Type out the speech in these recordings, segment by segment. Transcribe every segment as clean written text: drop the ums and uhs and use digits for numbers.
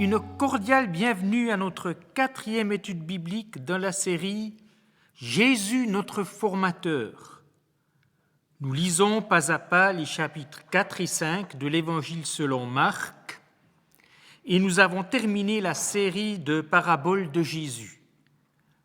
une cordiale bienvenue à notre 4e étude biblique dans la série « Jésus notre formateur ». Nous lisons pas à pas les chapitres 4 et 5 de l'Évangile selon Marc et nous avons terminé la série de paraboles de Jésus.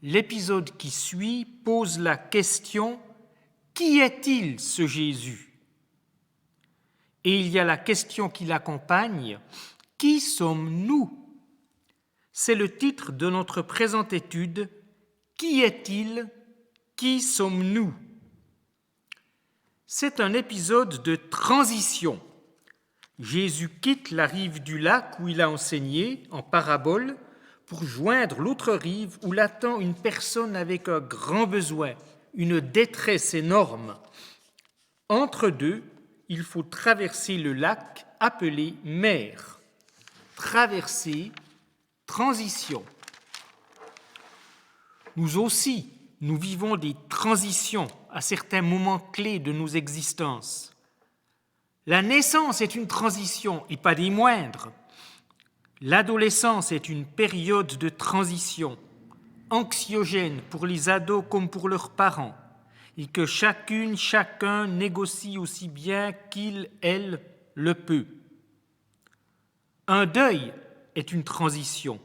L'épisode qui suit pose la question « Qui est-il ce Jésus ?» Et il y a la question qui l'accompagne « Qui sommes-nous » C'est le titre de notre présente étude « Qui est-il ? Qui sommes-nous » C'est un épisode de transition. Jésus quitte la rive du lac où il a enseigné, en parabole, pour joindre l'autre rive où l'attend une personne avec un grand besoin, une détresse énorme. Entre deux, il faut traverser le lac appelé mer. Traverser, transition. Nous aussi, nous vivons des transitions à certains moments clés de nos existences. La naissance est une transition et pas des moindres. L'adolescence est une période de transition, anxiogène pour les ados comme pour leurs parents, et que chacune, chacun négocie aussi bien qu'il, elle, le peut. Un deuil est une transition.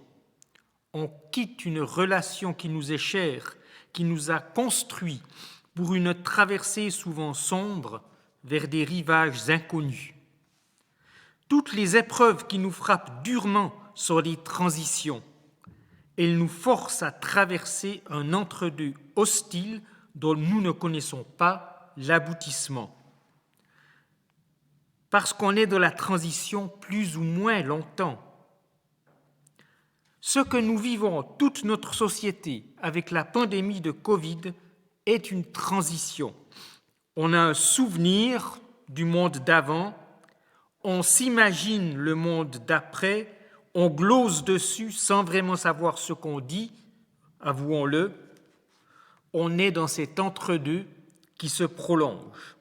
On quitte une relation qui nous est chère, qui nous a construits pour une traversée souvent sombre vers des rivages inconnus. Toutes les épreuves qui nous frappent durement sont des transitions. Elles nous forcent à traverser un entre-deux hostile dont nous ne connaissons pas l'aboutissement. Parce qu'on est dans la transition plus ou moins longtemps. Ce que nous vivons, toute notre société, avec la pandémie de Covid, est une transition. On a un souvenir du monde d'avant, on s'imagine le monde d'après, on glose dessus sans vraiment savoir ce qu'on dit, avouons-le. On est dans cet entre-deux qui se prolonge.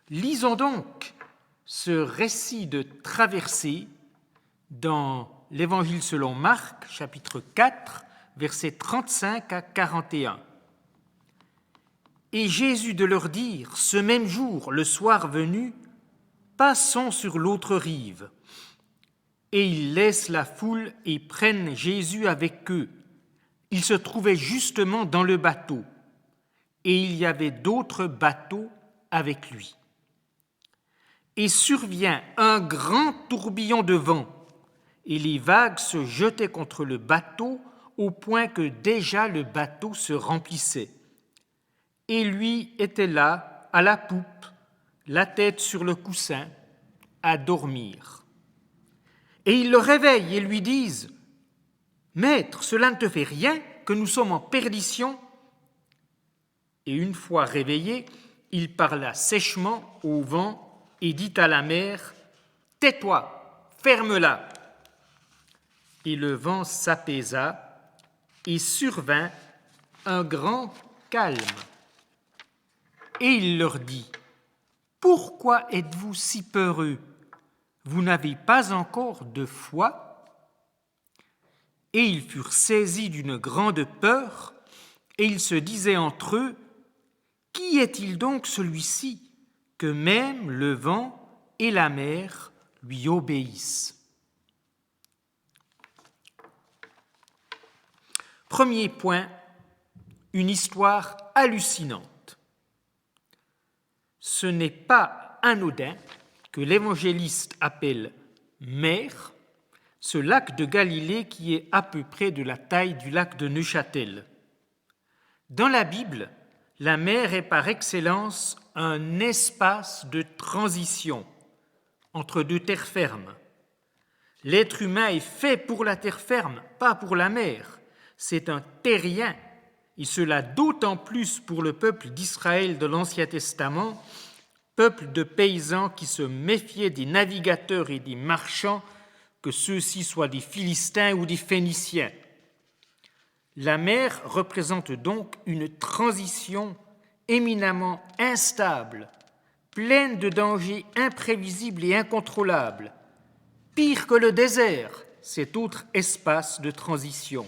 Lisons donc ce récit de traversée dans l'Évangile selon Marc, chapitre 4, versets 35 à 41. Et Jésus de leur dire, ce même jour, le soir venu, passons sur l'autre rive. Et ils laissent la foule et prennent Jésus avec eux. Il se trouvait justement dans le bateau, et il y avait d'autres bateaux avec lui. Et survient un grand tourbillon de vent, et les vagues se jetaient contre le bateau au point que déjà le bateau se remplissait. Et lui était là, à la poupe, la tête sur le coussin, à dormir. Et ils le réveillent et lui disent « Maître, cela ne te fait rien que nous sommes en perdition ?» Et une fois réveillé, il parla sèchement au vent et dit à la mer « Tais-toi, ferme-la !» Et le vent s'apaisa et survint un grand calme. Et il leur dit « Pourquoi êtes-vous si peureux ? Vous n'avez pas encore de foi ?» Et ils furent saisis d'une grande peur, et ils se disaient entre eux « Qui est-il donc celui-ci que même le vent et la mer lui obéissent ?» Premier point, une histoire hallucinante. Ce n'est pas anodin que l'évangéliste appelle mer, ce lac de Galilée qui est à peu près de la taille du lac de Neuchâtel. Dans la Bible, la mer est par excellence un espace de transition entre deux terres fermes. L'être humain est fait pour la terre ferme, pas pour la mer. C'est un terrien, et cela d'autant plus pour le peuple d'Israël de l'Ancien Testament, peuple de paysans qui se méfiaient des navigateurs et des marchands, que ceux-ci soient des Philistins ou des Phéniciens. La mer représente donc une transition éminemment instable, pleine de dangers imprévisibles et incontrôlables, Pire que le désert, cet autre espace de transition.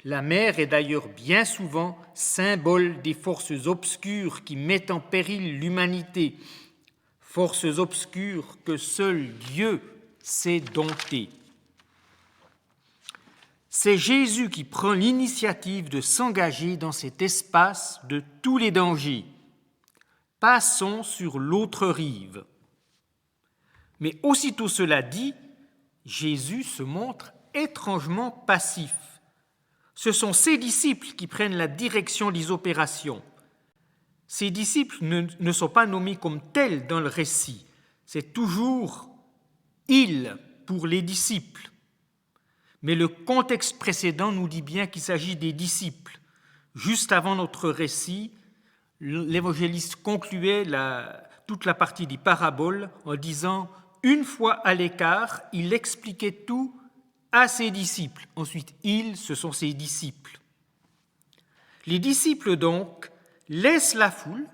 La mer est d'ailleurs bien souvent symbole des forces obscures qui mettent en péril l'humanité, forces obscures que seul Dieu sait dompter. C'est Jésus qui prend l'initiative de s'engager dans cet espace de tous les dangers. Passons sur l'autre rive. Mais aussitôt cela dit, Jésus se montre étrangement passif. Ce sont ses disciples qui prennent la direction des opérations. Ces disciples ne sont pas nommés comme tels dans le récit. C'est toujours « ils » pour les disciples. Mais le contexte précédent nous dit bien qu'il s'agit des disciples. Juste avant notre récit, l'évangéliste concluait toute la partie des paraboles en disant « Une fois à l'écart, il expliquait tout à ses disciples. » Ensuite, « ils », ce sont ses disciples. Les disciples, donc, laissent la foule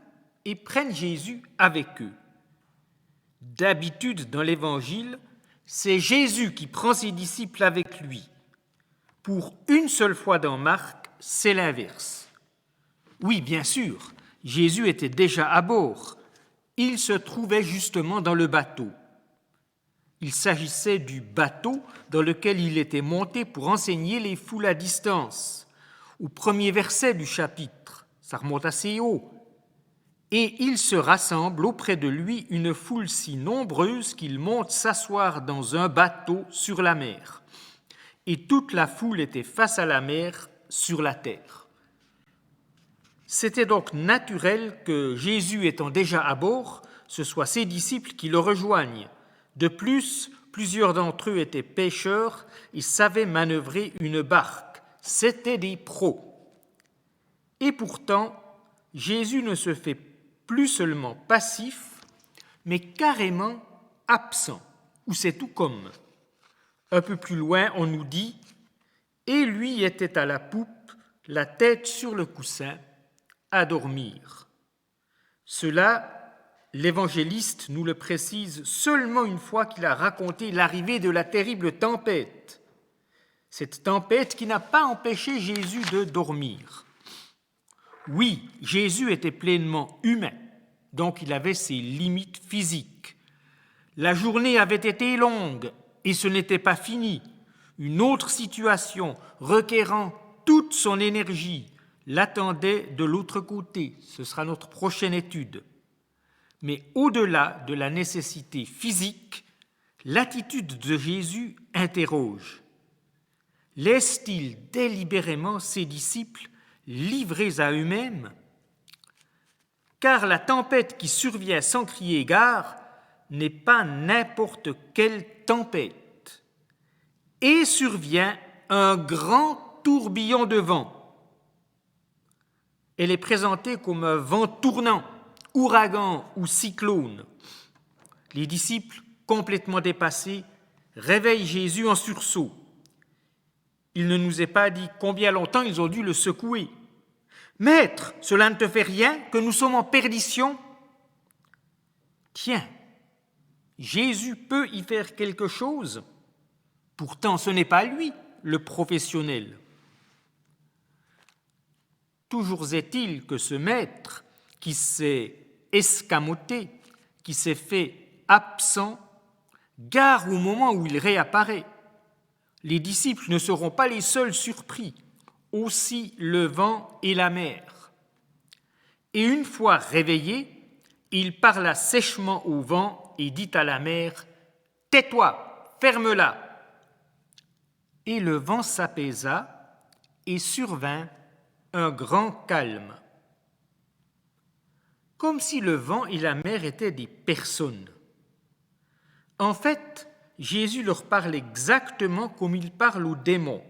et prennent Jésus avec eux. D'habitude, dans l'Évangile, c'est Jésus qui prend ses disciples avec lui. Pour une seule fois dans Marc, c'est l'inverse. Oui, bien sûr, Jésus était déjà à bord. Il se trouvait justement dans le bateau. Il s'agissait du bateau dans lequel il était monté pour enseigner les foules à distance. Au premier verset du chapitre, ça remonte assez haut. Et il se rassemble auprès de lui une foule si nombreuse qu'il monte s'asseoir dans un bateau sur la mer. Et toute la foule était face à la mer sur la terre. C'était donc naturel que Jésus étant déjà à bord, ce soit ses disciples qui le rejoignent. De plus, plusieurs d'entre eux étaient pêcheurs et savaient manœuvrer une barque. C'étaient des pros. Et pourtant, Jésus ne se fait plus seulement passif, mais carrément absent, ou c'est tout comme. Un peu plus loin, on nous dit « Et lui était à la poupe, la tête sur le coussin, à dormir. » Cela, l'évangéliste nous le précise seulement une fois qu'il a raconté l'arrivée de la terrible tempête. Cette tempête qui n'a pas empêché Jésus de dormir. Oui, Jésus était pleinement humain, donc il avait ses limites physiques. La journée avait été longue et ce n'était pas fini. Une autre situation requérant toute son énergie l'attendait de l'autre côté. Ce sera notre prochaine étude. Mais au-delà de la nécessité physique, l'attitude de Jésus interroge. Laisse-t-il délibérément ses disciples livrés à eux-mêmes? Car la tempête qui survient sans crier gare n'est pas n'importe quelle tempête. Et survient un grand tourbillon de vent. Elle est présentée comme un vent tournant, ouragan ou cyclone. Les disciples, complètement dépassés, réveillent Jésus en sursaut. Il ne nous est pas dit combien longtemps ils ont dû le secouer. « Maître, cela ne te fait rien, que nous sommes en perdition ?» Tiens, Jésus peut y faire quelque chose. Pourtant, ce n'est pas lui, le professionnel. Toujours est-il que ce maître qui s'est escamoté, qui s'est fait absent, gare au moment où il réapparaît. Les disciples ne seront pas les seuls surpris, aussi le vent et la mer. Et une fois réveillé, il parla sèchement au vent et dit à la mer « Tais-toi, ferme-la !» Et le vent s'apaisa et survint un grand calme. Comme si le vent et la mer étaient des personnes. En fait, Jésus leur parle exactement comme il parle aux démons,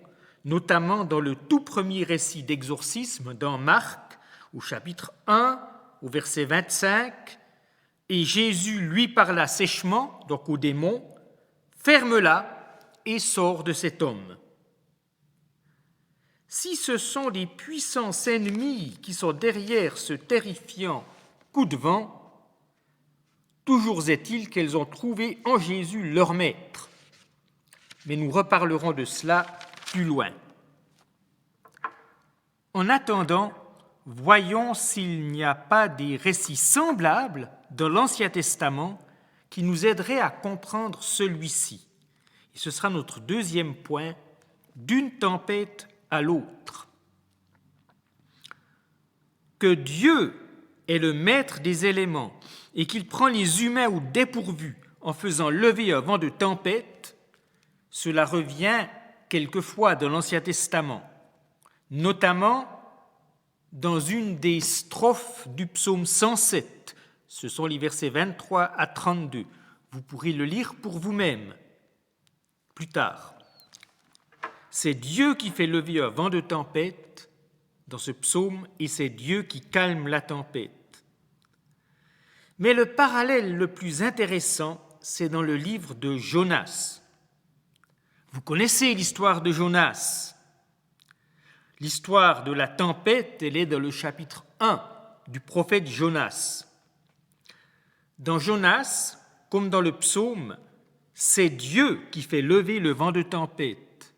notamment dans le tout premier récit d'exorcisme dans Marc, au chapitre 1, au verset 25, et Jésus lui parla sèchement, donc au démon, « Ferme-la et sors de cet homme. » Si ce sont des puissances ennemies qui sont derrière ce terrifiant coup de vent, Toujours est-il qu'elles ont trouvé en Jésus leur maître. Mais nous reparlerons de cela plus loin. En attendant, voyons s'il n'y a pas des récits semblables dans l'Ancien Testament qui nous aideraient à comprendre celui-ci. Et ce sera notre deuxième point, d'une tempête à l'autre. Que Dieu est le maître des éléments et qu'il prend les humains au dépourvu en faisant lever un vent de tempête, cela revient quelquefois dans l'Ancien Testament, notamment dans une des strophes du psaume 107. Ce sont les versets 23 à 32. Vous pourrez le lire pour vous-même plus tard. C'est Dieu qui fait lever un vent de tempête dans ce psaume et c'est Dieu qui calme la tempête. Mais le parallèle le plus intéressant, c'est dans le livre de Jonas. Vous connaissez l'histoire de Jonas. L'histoire de la tempête, elle est dans le chapitre 1 du prophète Jonas. Dans Jonas, comme dans le psaume, c'est Dieu qui fait lever le vent de tempête.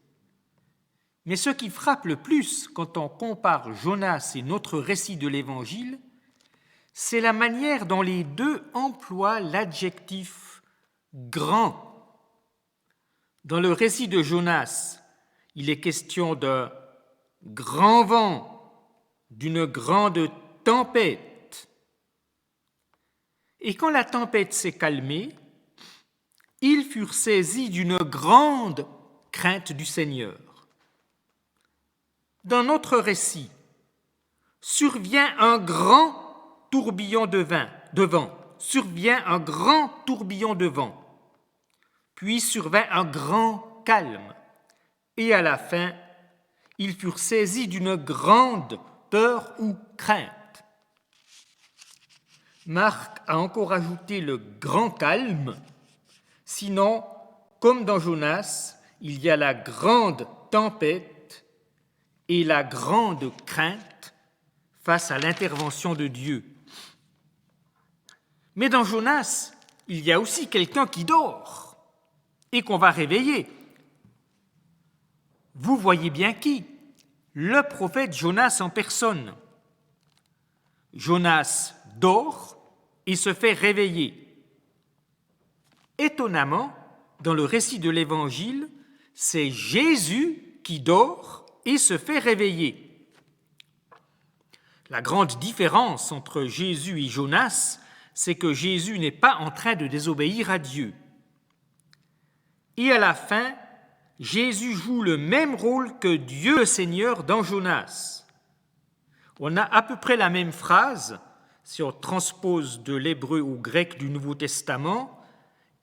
Mais ce qui frappe le plus quand on compare Jonas et notre récit de l'Évangile, c'est la manière dont les deux emploient l'adjectif « grand ». Dans le récit de Jonas, il est question d'un grand vent, d'une grande tempête. Et quand la tempête s'est calmée, ils furent saisis d'une grande crainte du Seigneur. Dans notre récit, survient un grand tourbillon de vent, survient un grand tourbillon de vent, puis survint un grand calme, et à la fin, ils furent saisis d'une grande peur ou crainte. Marc a encore ajouté le grand calme, sinon, comme dans Jonas, il y a la grande tempête et la grande crainte face à l'intervention de Dieu. Mais dans Jonas, il y a aussi quelqu'un qui dort et qu'on va réveiller. Vous voyez bien qui? Le prophète Jonas en personne. Jonas dort et se fait réveiller. Étonnamment, dans le récit de l'Évangile, c'est Jésus qui dort et se fait réveiller. La grande différence entre Jésus et Jonas, c'est que Jésus n'est pas en train de désobéir à Dieu. Et à la fin, Jésus joue le même rôle que Dieu le Seigneur dans Jonas. On a à peu près la même phrase, si on transpose de l'hébreu au grec du Nouveau Testament.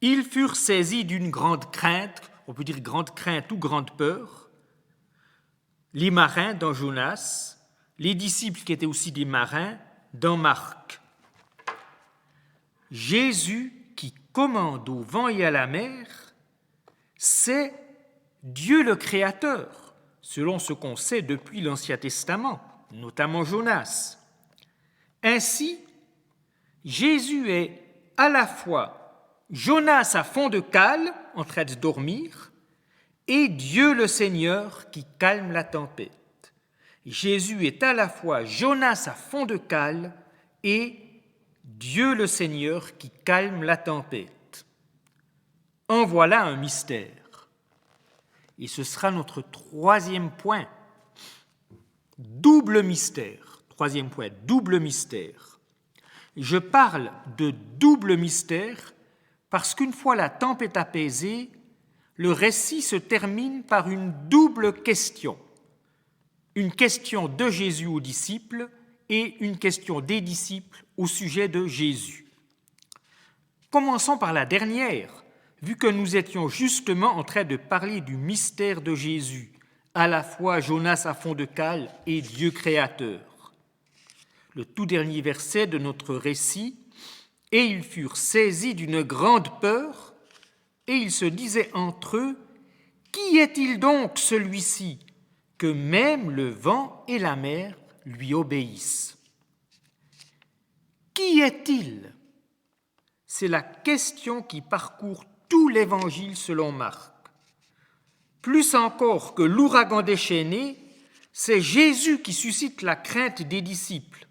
Ils furent saisis d'une grande crainte, on peut dire grande crainte ou grande peur. Les marins dans Jonas, les disciples qui étaient aussi des marins dans Marc. Jésus qui commande au vent et à la mer, c'est Dieu le Créateur, selon ce qu'on sait depuis l'Ancien Testament, notamment Jonas. Ainsi, Jésus est à la fois Jonas à fond de cale, en train de dormir, et Dieu le Seigneur qui calme la tempête. Jésus est à la fois Jonas à fond de cale et Dieu le Seigneur qui calme la tempête. En voilà un mystère. Et ce sera notre troisième point. Double mystère. Troisième point, double mystère. Je parle de double mystère parce qu'une fois la tempête apaisée, le récit se termine par une double question. Une question de Jésus aux disciples et une question des disciples au sujet de Jésus. Commençons par la dernière, vu que nous étions justement en train de parler du mystère de Jésus, à la fois Jonas à fond de cale et Dieu créateur. Le tout dernier verset de notre récit, « Et ils furent saisis d'une grande peur, et ils se disaient entre eux, « Qui est-il donc celui-ci, que même le vent et la mer lui obéissent ?» Qui est-il? c'est la question qui parcourt tout l'Évangile selon Marc. Plus encore que l'ouragan déchaîné, c'est Jésus qui suscite la crainte des disciples.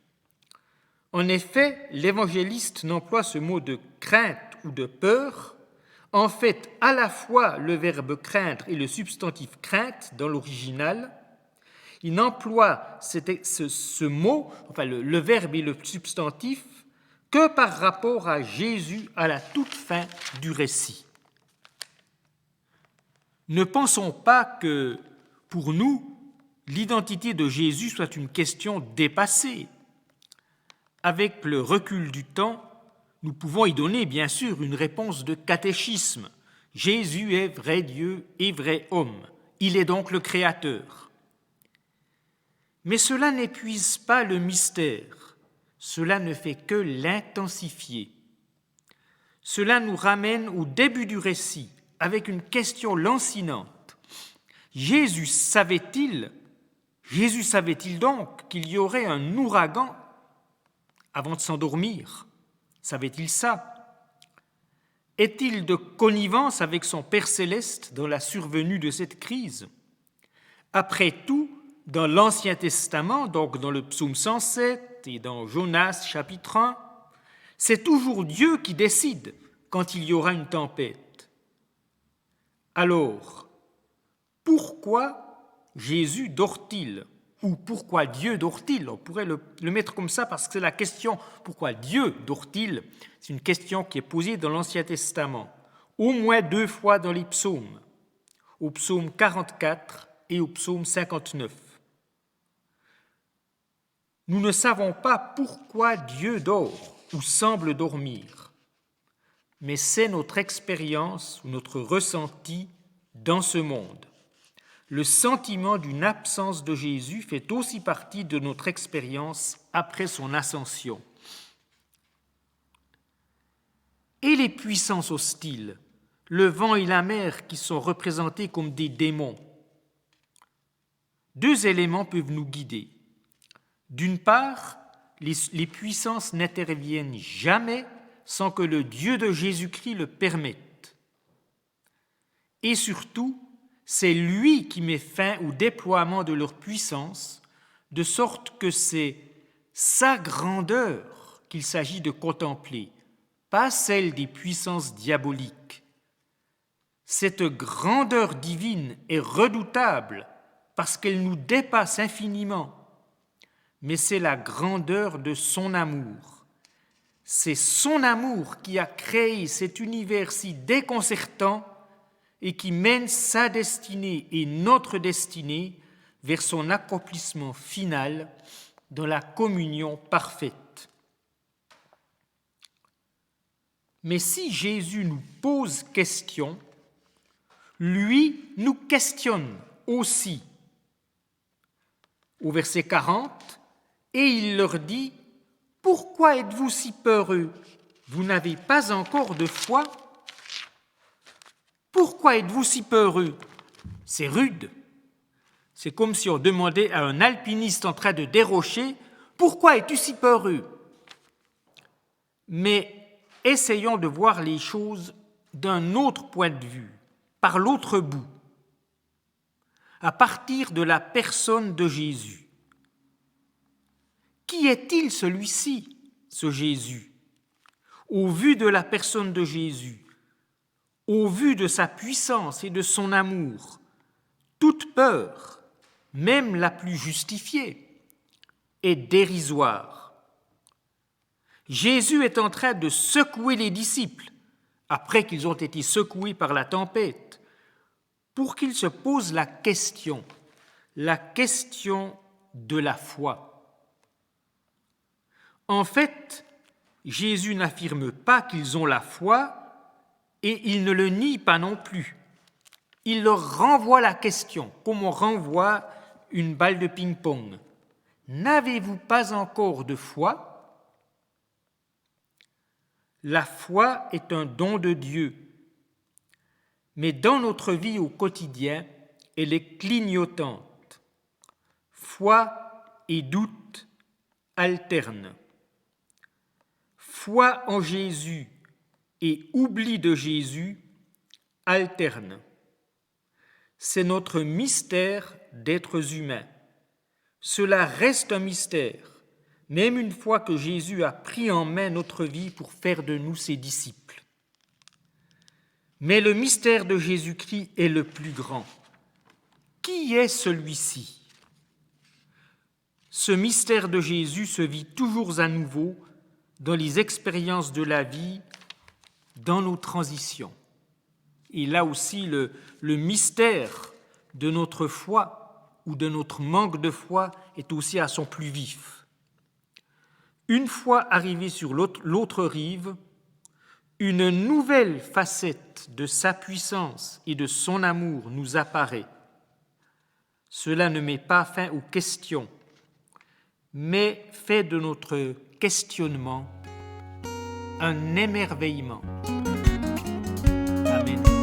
En effet, l'évangéliste n'emploie ce mot de crainte ou de peur. En fait, à la fois le verbe craindre et le substantif crainte dans l'original, il emploie ce mot, enfin le verbe et le substantif, que par rapport à Jésus à la toute fin du récit. Ne pensons pas que, pour nous, l'identité de Jésus soit une question dépassée. Avec le recul du temps, nous pouvons y donner, bien sûr, une réponse de catéchisme. Jésus est vrai Dieu et vrai homme. Il est donc le Créateur. Mais cela n'épuise pas le mystère. Cela ne fait que l'intensifier. Cela nous ramène au début du récit, avec une question lancinante. Jésus savait-il donc qu'il y aurait un ouragan avant de s'endormir? Savait-il ça? Est-il de connivence avec son Père céleste dans la survenue de cette crise? Après tout, dans l'Ancien Testament, donc dans le psaume 107 et dans Jonas chapitre 1, c'est toujours Dieu qui décide quand il y aura une tempête. Alors, pourquoi Jésus dort-il? Ou pourquoi Dieu dort-il? On pourrait le mettre comme ça parce que c'est la question pourquoi Dieu dort-il? C'est une question qui est posée dans l'Ancien Testament, au moins 2 fois dans les psaumes, au psaume 44 et au psaume 59. Nous ne savons pas pourquoi Dieu dort ou semble dormir, mais c'est notre expérience ou notre ressenti dans ce monde. Le sentiment d'une absence de Jésus fait aussi partie de notre expérience après son ascension. Et les puissances hostiles, le vent et la mer qui sont représentés comme des démons. 2 éléments peuvent nous guider. D'une part, les puissances n'interviennent jamais sans que le Dieu de Jésus-Christ le permette. Et surtout, c'est lui qui met fin au déploiement de leur puissance, de sorte que c'est sa grandeur qu'il s'agit de contempler, pas celle des puissances diaboliques. Cette grandeur divine est redoutable parce qu'elle nous dépasse infiniment, mais c'est la grandeur de son amour. C'est son amour qui a créé cet univers si déconcertant et qui mène sa destinée et notre destinée vers son accomplissement final dans la communion parfaite. Mais si Jésus nous pose question, lui nous questionne aussi. Au verset 40, et il leur dit « Pourquoi êtes-vous si peureux? Vous n'avez pas encore de foi ?» Pourquoi êtes-vous si peureux? C'est rude. C'est comme si on demandait à un alpiniste en train de dérocher « Pourquoi es-tu si peureux ?» Mais essayons de voir les choses d'un autre point de vue, par l'autre bout, à partir de la personne de Jésus. Qui est-il celui-ci, ce Jésus? Au vu de la personne de Jésus, au vu de sa puissance et de son amour, toute peur, même la plus justifiée, est dérisoire. Jésus est en train de secouer les disciples, après qu'ils ont été secoués par la tempête, pour qu'ils se posent la question de la foi. En fait, Jésus n'affirme pas qu'ils ont la foi et il ne le nie pas non plus. Il leur renvoie la question, comme on renvoie une balle de ping-pong. N'avez-vous pas encore de foi? La foi est un don de Dieu, mais dans notre vie au quotidien, elle est clignotante. Foi et doute alternent. Foi en Jésus et oubli de Jésus alternent. C'est notre mystère d'êtres humains. Cela reste un mystère, même une fois que Jésus a pris en main notre vie pour faire de nous ses disciples. Mais le mystère de Jésus-Christ est le plus grand. Qui est celui-ci ? Ce mystère de Jésus se vit toujours à nouveau dans les expériences de la vie, dans nos transitions. Et là aussi, le mystère de notre foi ou de notre manque de foi est aussi à son plus vif. Une fois arrivé sur l'autre rive, une nouvelle facette de sa puissance et de son amour nous apparaît. Cela ne met pas fin aux questions, mais fait de notre questionnement un émerveillement. Amen.